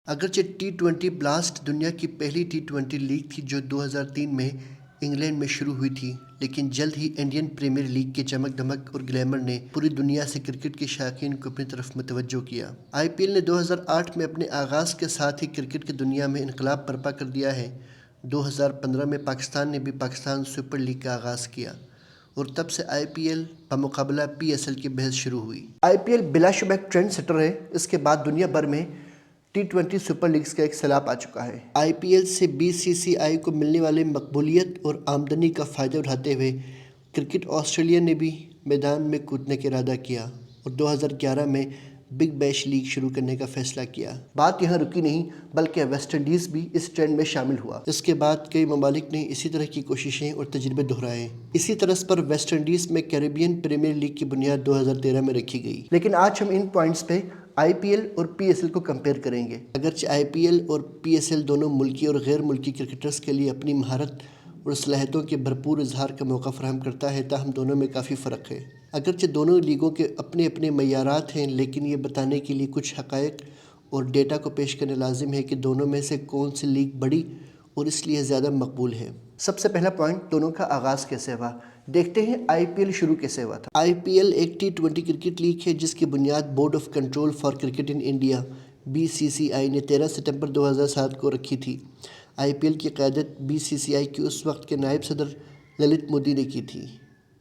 اگرچہ ٹی20 بلاسٹ دنیا کی پہلی ٹی20 لیگ تھی جو 2003 میں انگلینڈ میں شروع ہوئی تھی، لیکن جلد ہی انڈین پریمیئر لیگ کے چمک دمک اور گلیمر نے پوری دنیا سے کرکٹ کے شائقین کو اپنی طرف متوجہ کیا۔ آئی پی ایل نے 2008 میں اپنے آغاز کے ساتھ ہی کرکٹ کی دنیا میں انقلاب برپا کر دیا ہے۔ 2015 میں پاکستان نے بھی پاکستان سپر لیگ کا آغاز کیا اور تب سے آئی پی ایل بمقابلہ پی ایس ایل کی بحث شروع ہوئی۔ آئی پی ایل بلا شبہ ایک ٹرینڈ سیٹر ہے۔ اس کے بعد دنیا بھر میں ٹی20 سپر لیگز کا ایک سیلاب آ چکا ہے۔ آئی پی ایل سے بی سی سی آئی کو ملنے والے مقبولیت اور آمدنی کا فائدہ اٹھاتے ہوئے کرکٹ آسٹریلیا نے بھی میدان میں کودنے کا ارادہ کیا اور 2011 میں بگ بیش لیگ شروع کرنے کا فیصلہ کیا۔ بات یہاں رکی نہیں بلکہ ویسٹ انڈیز بھی اس ٹرینڈ میں شامل ہوا۔ اس کے بعد کئی ممالک نے اسی طرح کی کوششیں اور تجربے دہرائے۔ اسی طرز پر ویسٹ انڈیز میں کیریبین پریمیئر لیگ کی بنیاد 2013 میں رکھی گئی۔ لیکن آج ہم ان پوائنٹس پہ آئی پی ایل اور پی ایس ایل کو کمپیئر کریں گے۔ اگرچہ آئی پی ایل اور پی ایس ایل دونوں ملکی اور غیر ملکی کرکٹرز کے لیے اپنی مہارت اور صلاحیتوں کے بھرپور اظہار کا موقع فراہم کرتا ہے، تاہم دونوں میں کافی فرق ہے۔ اگرچہ دونوں لیگوں کے اپنے اپنے معیارات ہیں، لیکن یہ بتانے کے لیے کچھ حقائق اور ڈیٹا کو پیش کرنا لازم ہے کہ دونوں میں سے کون سی لیگ بڑی اور اس لیے زیادہ مقبول ہے۔ سب سے پہلا پوائنٹ، دونوں کا آغاز کیسے ہوا؟ دیکھتے ہیں آئی پی ایل شروع کیسے ہوا تھا۔ آئی پی ایل ایک ٹی20 کرکٹ لیگ ہے جس کی بنیاد board of control for cricket in India B C C I نے 13 ستمبر 2007 کو رکھی تھی۔ آئی پی ایل کی قیادت بی سی سی آئی کے اس وقت کے نائب صدر للت مودی نے کی تھی۔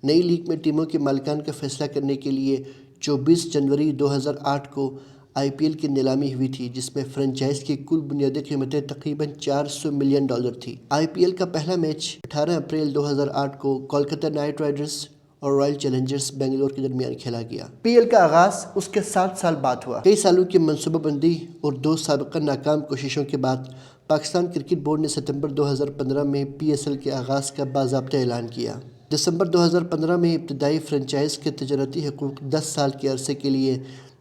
نئی لیگ میں ٹیموں کے مالکان کا فیصلہ کرنے کے لیے 24 جنوری 2008 کو آئی پی ایل کی نیلامی ہوئی تھی، جس میں فرنچائز کی کل بنیادی قیمتیں تقریباً $400 ملین تھی۔ آئی پی ایل کا پہلا میچ 18 اپریل 2008 کو کولکتہ نائٹ رائڈرز اور رائل چیلنجرز بنگلور کے درمیان کھیلا گیا۔ پی ایل کا آغاز اس کے 7 سال بعد ہوا۔ کئی سالوں کی منصوبہ بندی اور 2 سابقہ ناکام کوششوں کے بعد پاکستان کرکٹ بورڈ نے ستمبر 2015 میں پی ایس ایل کے آغاز کا باضابطہ اعلان کیا۔ دسمبر 2015 میں ابتدائی فرنچائز کے تجارتی حقوق 10 سال کے عرصے کے لیے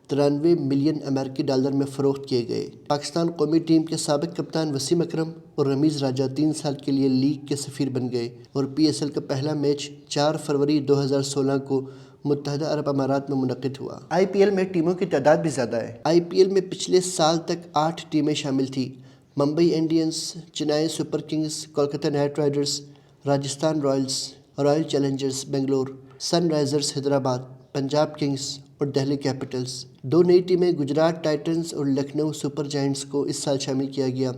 $93 ملین امریکی ڈالر میں فروخت کیے گئے۔ پاکستان قومی ٹیم کے سابق کپتان وسیم اکرم اور رمیز راجہ 3 سال کے لیے لیگ کے سفیر بن گئے اور پی ایس ایل کا پہلا میچ 4 فروری 2016 کو متحدہ عرب امارات میں منعقد ہوا۔ آئی پی ایل میں ٹیموں کی تعداد بھی زیادہ ہے۔ آئی پی ایل میں پچھلے سال تک 8 ٹیمیں شامل تھیں۔ Mumbai Indians, Chennai Super Kings, Kolkata Knight Riders, Rajasthan Royals, Royal Challengers Bangalore, Sunrisers Hyderabad, Punjab Kings اور دہلی کیپٹلز۔ 2 نئی ٹیمیں گجرات ٹائٹنز اور لکھنؤ سپر جائنٹس کو اس سال شامل کیا گیا۔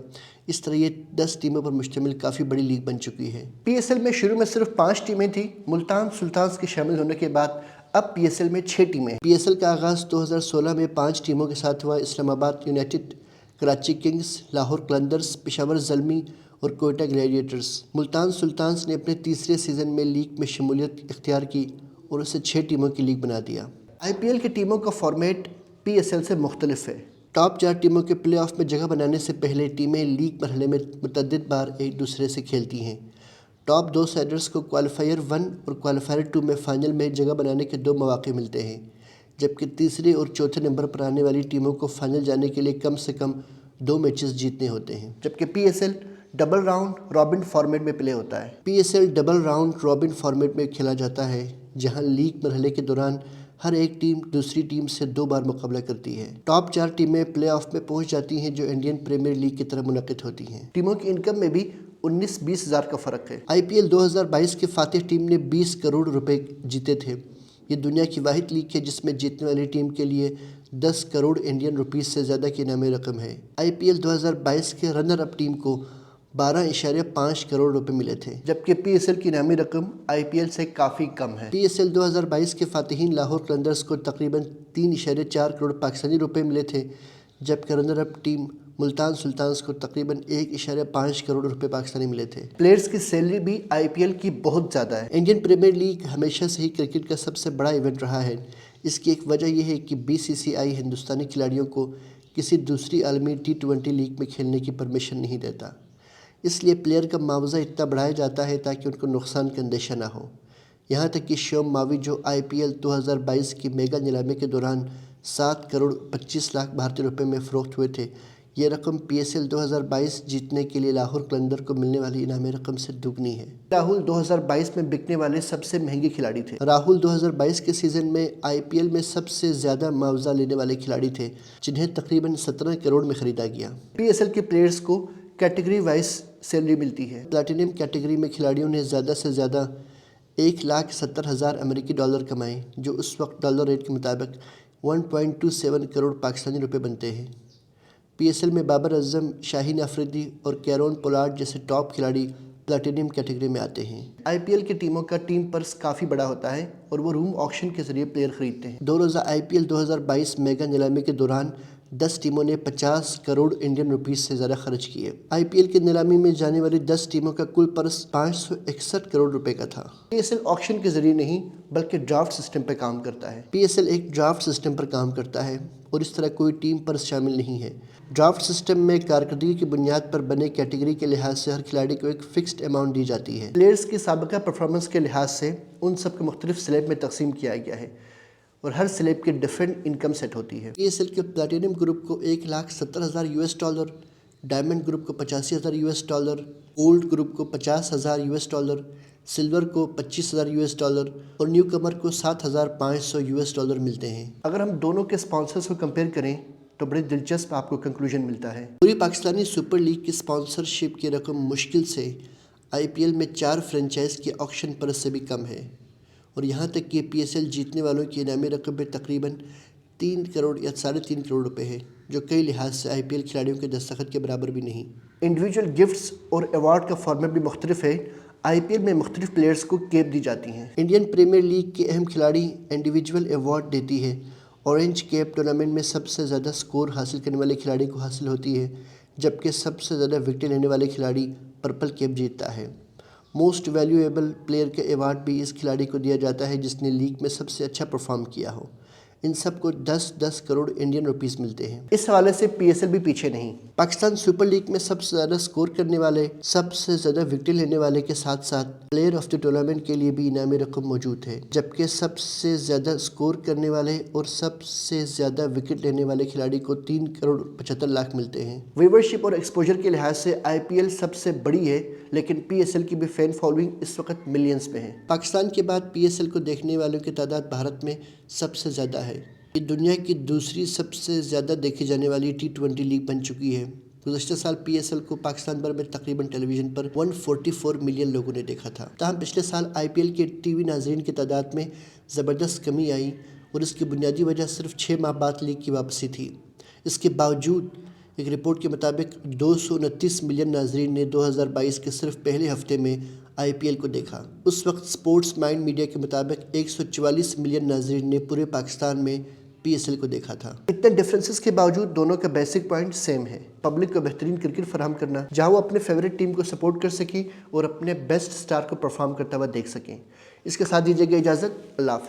اس طرح یہ 10 ٹیموں پر مشتمل کافی بڑی لیگ بن چکی ہے۔ پی ایس ایل میں شروع میں صرف 5 ٹیمیں تھیں۔ ملتان سلطانز کے شامل ہونے کے بعد اب پی ایس ایل میں 6 ٹیمیں ہیں۔ پی ایس ایل کا آغاز 2016 میں 5 ٹیموں کے ساتھ ہوا۔ اسلام آباد یونائٹڈ، کراچی کنگز، لاہور قلندرز، پشاور زلمی اور کوئٹہ گلیڈیٹرز۔ ملتان سلطانز نے اپنے تیسرے سیزن میں لیگ میں شمولیت اختیار کی اور اسے 6 ٹیموں کی لیگ بنا دیا۔ آئی پی ایل کی ٹیموں کا فارمیٹ پی ایس ایل سے مختلف ہے۔ ٹاپ 4 ٹیموں کے پلے آف میں جگہ بنانے سے پہلے ٹیمیں لیگ مرحلے میں متعدد بار ایک دوسرے سے کھیلتی ہیں۔ ٹاپ 2 سائیڈرز کو کوالیفائر 1 اور کوالیفائر 2 میں فائنل میں جگہ بنانے کے 2 مواقع ملتے ہیں، جبکہ تیسرے اور چوتھے نمبر پر آنے والی ٹیموں کو فائنل جانے کے لیے کم سے کم 2 میچز جیتنے ہوتے ہیں۔ جبکہ پی S L double round robin format میں پلے ہوتا ہے۔ پی S L double round robin format میں کھیلا جاتا ہے، جہاں لیگ مرحلے کے دوران ہر ایک ٹیم دوسری ٹیم سے 2 بار مقابلہ کرتی ہے۔ ٹاپ 4 ٹیمیں پلے آف میں پہنچ جاتی ہیں، جو انڈین پریمیئر لیگ کی طرح منعقد ہوتی ہیں۔ ٹیموں کی انکم میں بھی 19-20 ہزار کا فرق ہے۔ آئی پی ایل 2022 کے فاتح ٹیم نے 20 کروڑ روپے جیتے تھے۔ یہ دنیا کی واحد لیگ ہے جس میں جیتنے والی ٹیم کے لیے 10 کروڑ انڈین روپیز سے زیادہ کی انعامی رقم ہے۔ آئی پی ایل 2022 کے رنر اپ ٹیم کو 12.5 کروڑ روپے ملے تھے، جبکہ پی ایس ایل کی انعامی رقم آئی پی ایل سے کافی کم ہے۔ پی ایس ایل 2022 کے فاتحین لاہور قلندرز کو تقریباً 3.4 کروڑ پاکستانی روپے ملے تھے، جبکہ runner up team Multan Sultans کو تقریباً 1.5 کروڑ روپے پاکستانی ملے تھے۔ پلیئرز کی سیلری بھی آئی پی ایل کی بہت زیادہ ہے۔ انڈین پریمیئر لیگ ہمیشہ سے ہی کرکٹ کا سب سے بڑا ایونٹ رہا ہے۔ اس کی ایک وجہ یہ ہے کہ بی سی سی آئی ہندوستانی کھلاڑیوں کو کسی دوسری عالمی ٹی20 لیگ میں کھیلنے کی پرمیشن نہیں دیتا۔ اس لیے پلیئر کا معاوضہ اتنا بڑھایا جاتا ہے تاکہ ان کو نقصان کا اندیشہ نہ ہو۔ یہاں تک کہ شیوم ماوی، جو آئی پی ایل 2022 کی میگا نیلامی کے دوران 7 کروڑ 25 لاکھ بھارتی روپے میں فروخت ہوئے تھے، یہ رقم PSL 2022 جیتنے کے لیے لاہور قلندر کو ملنے والی انعامی رقم سے دگنی ہے۔ راہل 2022 میں بکنے والے سب سے مہنگے کھلاڑی تھے۔ راہل 2022 کے سیزن میں IPL میں سب سے زیادہ معاوضہ لینے والے کھلاڑی تھے، جنہیں تقریباً 17 کروڑ میں خریدا گیا۔ PSL کے پلیئرز کو کیٹیگری وائز سیلری ملتی ہے۔ پلاٹینم کیٹیگری میں کھلاڑیوں نے زیادہ سے زیادہ 1,70,000 امریکی ڈالر کمائے، جو اس وقت ڈالر ریٹ کے مطابق 1.27 کروڑ پاکستانی روپے بنتے ہیں۔ PSL میں بابر اعظم، شاہین آفریدی اور کیرون پولارڈ جیسے ٹاپ کھلاڑی پلاٹینم کیٹیگری میں آتے ہیں۔ IPL کی ٹیموں کا ٹیم پرس کافی بڑا ہوتا ہے اور وہ روم آکشن کے ذریعے پلیئر خریدتے ہیں۔ 2 روزہ IPL 2022 میگا نیلامی کے دوران 10 ٹیموں نے 50 کروڑ انڈین روپیز سے زیادہ خرچ کیے۔ IPL کی نیلامی میں جانے والی 10 ٹیموں کا کل پرس 561 کروڑ روپے کا تھا۔ PSL آکشن کے ذریعے نہیں بلکہ ڈرافٹ سسٹم پر کام کرتا ہے۔ PSL ایک ڈرافٹ سسٹم پر کام کرتا ہے اور اس طرح کوئی ٹیم پرس شامل نہیں ہے۔ ڈرافٹ سسٹم میں کارکردگی کی بنیاد پر بنے کیٹیگری کے لحاظ سے ہر کھلاڑی کو ایک فکسڈ اماؤنٹ دی جاتی ہے۔ پلیئرز کی سابقہ پرفارمنس کے لحاظ سے ان سب کو مختلف سلیب میں تقسیم کیا گیا ہے اور ہر سلیب کی ڈیفرنٹ انکم سیٹ ہوتی ہے۔ PSL کے پلاٹینم گروپ کو $1,70,000 ڈائمنڈ گروپ کو $85,000 گولڈ گروپ کو $50,000 سلور کو $25,000 اور نیو کمر کو $7,500 ملتے ہیں۔ اگر ہم دونوں کے اسپانسرز کو کمپیئر کریں تو بڑی دلچسپ آپ کو کنکلوژن ملتا ہے۔ پوری پاکستانی سپر لیگ کی اسپانسرشپ کی رقم مشکل سے IPL میں 4 فرنچائز کے آکشن پرس سے بھی کم ہے، اور یہاں تک کہ PSL جیتنے والوں کی انعامی رقم میں تقریباً 3 کروڑ یا 3.5 کروڑ روپے ہے، جو کئی لحاظ سے IPL کھلاڑیوں کے دستخط کے برابر بھی نہیں۔ انڈیویجول گفٹس اور ایوارڈ کا فارمیٹ بھی مختلف ہے۔ IPL میں مختلف پلیئرز کو کیپ دی جاتی ہیں۔ انڈین پریمیئر لیگ کے اہم کھلاڑی انڈیویجول ایوارڈ دیتی ہے۔ اورنج کیپ ٹورنامنٹ میں سب سے زیادہ سکور حاصل کرنے والے کھلاڑی کو حاصل ہوتی ہے، جبکہ سب سے زیادہ وکٹیں لینے والے کھلاڑی پرپل کیپ جیتتا ہے۔ موسٹ ویلیویبل پلیئر کا ایوارڈ بھی اس کھلاڑی کو دیا جاتا ہے جس نے لیگ میں سب سے اچھا پرفارم کیا ہو۔ ان سب کو 10-10 کروڑ انڈین روپیز ملتے ہیں۔ اس حوالے سے PSL بھی پیچھے نہیں۔ پاکستان سپر لیگ میں سب سے زیادہ سکور کرنے والے، سب سے زیادہ وکٹیں لینے والے کے ساتھ ساتھ پلیئر آف دی ٹورنامنٹ کے لیے بھی انعامی رقم موجود ہے، جبکہ سب سے زیادہ سکور کرنے والے اور سب سے زیادہ وکٹ لینے والے کھلاڑی کو 3 کروڑ 75 لاکھ ملتے ہیں۔ ویورشپ اور ایکسپوجر کے لحاظ سے IPL سب سے بڑی ہے، لیکن PSL کی بھی فین فالوئنگ اس وقت ملینز میں ہے۔ پاکستان کے بعد PSL کو دیکھنے والوں کی تعداد بھارت میں سب سے زیادہ ہے۔ یہ دنیا کی دوسری سب سے زیادہ دیکھی جانے والی T20 لیگ بن چکی ہے۔ گزشتہ سال PSL کو پاکستان بھر میں تقریباً ٹیلی ویژن پر 144 ملین لوگوں نے دیکھا تھا۔ تاہم پچھلے سال IPL کے ٹی وی ناظرین کی تعداد میں زبردست کمی آئی اور اس کی بنیادی وجہ صرف 6 ماہ بعد لیگ کی واپسی تھی۔ اس کے باوجود ایک رپورٹ کے مطابق 229 ملین ناظرین نے 2022 کے صرف پہلے ہفتے میں IPL کو دیکھا۔ اس وقت سپورٹس مائنڈ میڈیا کے مطابق 144 ملین ناظرین نے پورے پاکستان میں PSL کو دیکھا تھا۔ اتنے ڈفرینسز کے باوجود دونوں کا بیسک پوائنٹ سیم ہے، پبلک کو بہترین کرکٹ فراہم کرنا، جہاں وہ اپنے فیورٹ ٹیم کو سپورٹ کر سکیں اور اپنے بیسٹ سٹار کو پرفارم کرتا ہوا دیکھ سکیں۔ اس کے ساتھ دیجیے گا اجازت۔ اللہ حافظ۔